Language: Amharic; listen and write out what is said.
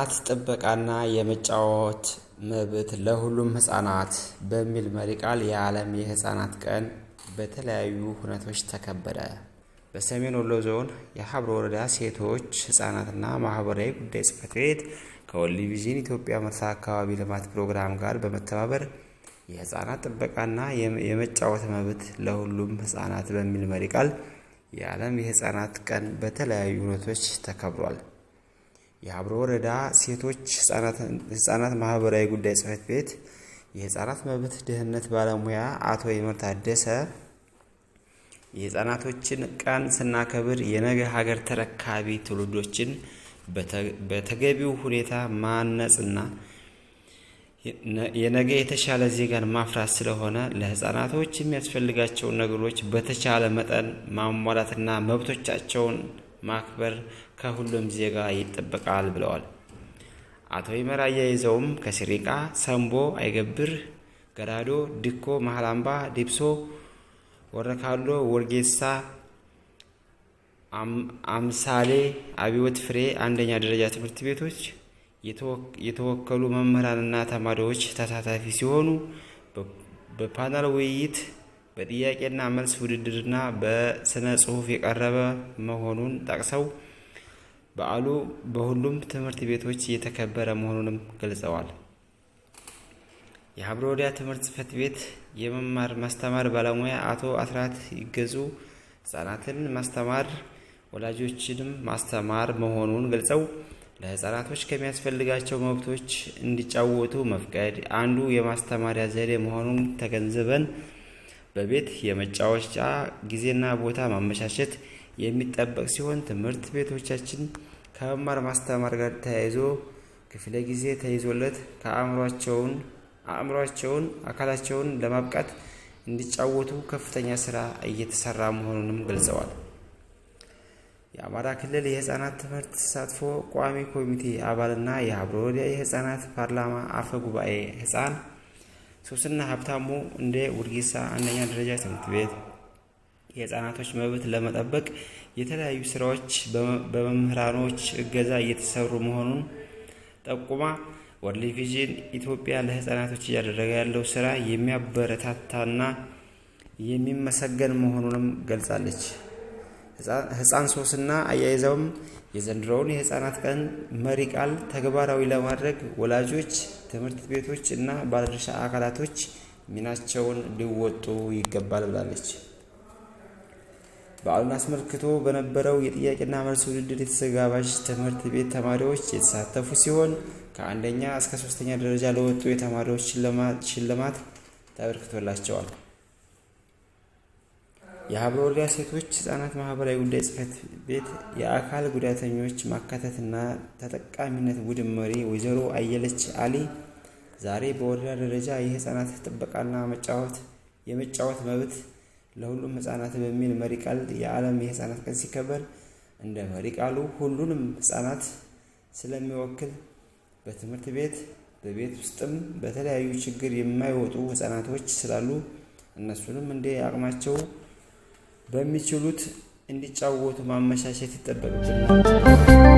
የህፃናት ጥበቃና የመጫወት መብት ለሁሉም ህፃናት በሚል መሪ ቃል የዓለም የህፃናት ቀን በተለያዩ ሁነቶች ተከበረ። በሰሜን ወሎ ዞን የሀብሮ ወረዳ ሴቶች ህፃናትና ማህበራዊ ጉዳይ ጽሕፈት ቤት ከወርልድ ቪዥን ኢትዮጵያ መርሳ አካባቢ ልማት ፕሮግራም ጋር በመተባበር የህፃናት ጥበቃና የመጫወት መብት ለሁሉም ህፃናት በሚል መሪ ቃል የዓለም የህፃናት ቀን በተለያዩ ሁነቶች ተከብሯል። የሀብሮ ወረዳ ሴቶች ህፃናት ማህበራዊ ጉዳይ ጽሕፈት ቤት የህፃናት መብት ደህንነት ባለሙያ አቶ ይመር ታደሰ የህፃናቶችን ቀን ስናከብር የነገ ሀገር ተረካቢ ትውልዶችን በተገቢው ሁኔታ ማነጽና የነገ የተሻለ ዜጋን ማፍራት ስለሆነ ለህፃናቶች የሚያስፈልጋቸውን ነገሮች በተቻለ መጠን ማሟላትና መብቶቻቸውን ማክበር ከሁሉም ዜጋ ይጠበቃል ብለዋል። አቶ ይመር አያይዘውም ከሲሪቃ፣ ሰምቦ፣ አይገብር፣ ገራዶ፣ ድኮ፣ መሃላምባ፣ ዲብሶ፣ ወረካሎ፣ ወርጌሳ፣ አምሳሌ፣ አብዮት ፍሬ አንደኛ ደረጃ ትምህርት ቤቶች የተወከሉ መምህራንና ተማሪዎች ተሳታፊ ሲሆኑ በፓናል ውይይት በጥያቄና መልስ ውድድርና በስነ ጽሑፍ የቀረበ መሆኑን ጠቅሰው በዓሉ በሁሉም ትምህርት ቤቶች የተከበረ መሆኑንም ገልጸዋል። የሀብሮ ወረዳ ትምህርት ጽሕፈት ቤት የመማር ማስተማር ባለሙያ አቶ አስራት ይገዙ ህፃናትን ማስተማር ወላጆችንም ማስተማር መሆኑን ገልጸው ለህፃናቶች ከሚያስፈልጋቸው መብቶች እንዲጫወቱ መፍቀድ አንዱ የማስተማሪያ ዘዴ መሆኑን ተገንዝበን በቤት የመጫወቻ ጊዜና ቦታ ማመቻቸት የሚጠበቅ ሲሆን ትምህርት ቤቶቻችን ከመማር ማስተማር ጋር ተያይዞ ክፍለ ጊዜ ተይዞለት አእምሯቸውን አካላቸውን ለማብቃት እንዲጫወቱ ከፍተኛ ስራ እየተሰራ መሆኑንም ገልጸዋል። የአማራ ክልል የህፃናት ትምህርት ተሳትፎ ቋሚ ኮሚቴ አባልና የሀብሮ ወረዳ የህፃናት ፓርላማ አፈ ጉባኤ ህፃን ሶስና ሀብታሙ እንደ ውርጌሳ አንደኛ ደረጃ ትምህርት ቤት የህፃናቶች መብት ለመጠበቅ የተለያዩ ስራዎች በመምህራኖች እገዛ እየተሰሩ መሆኑን ጠቁማ ወርልድ ቪዥን ኢትዮጵያ ለህፃናቶች እያደረገ ያለው ስራ የሚያበረታታና የሚመሰገን መሆኑንም ገልጻለች። ህፃን ሶስና አያይዘውም የዘንድሮውን የህፃናት ቀን መሪ ቃል ተግባራዊ ለማድረግ ወላጆች፣ ትምህርት ቤቶች እና ባለድርሻ አካላቶች ሚናቸውን ሊወጡ ይገባል ብላለች። በዓሉን አስመልክቶ በነበረው የጥያቄና መልስ ውድድር የተዘጋባዥ ትምህርት ቤት ተማሪዎች የተሳተፉ ሲሆን ከአንደኛ እስከ 3ኛ ደረጃ ለወጡ የተማሪዎች ሽልማት ተበርክቶላቸዋል። የሀብሮ ወረዳ ሴቶች ህፃናት ማህበራዊ ጉዳይ ጽሕፈት ቤት የአካል ጉዳተኞች ማካተትና ተጠቃሚነት ቡድን መሪ ወይዘሮ አየለች አሊ ዛሬ በወረዳ ደረጃ የህፃናት ጥበቃና የመጫወት መብት ለሁሉም ህፃናት በሚል መሪ ቃል የዓለም የህፃናት ቀን ሲከበር እንደ መሪ ቃሉ ሁሉንም ህፃናት ስለሚወክል በትምህርት ቤት በቤት ውስጥም በተለያዩ ችግር የማይወጡ ህፃናቶች ስላሉ እነሱንም እንደ አቅማቸው በሚችሉት እንዲጫወቱ ማመቻቸት ይጠበቅብናል።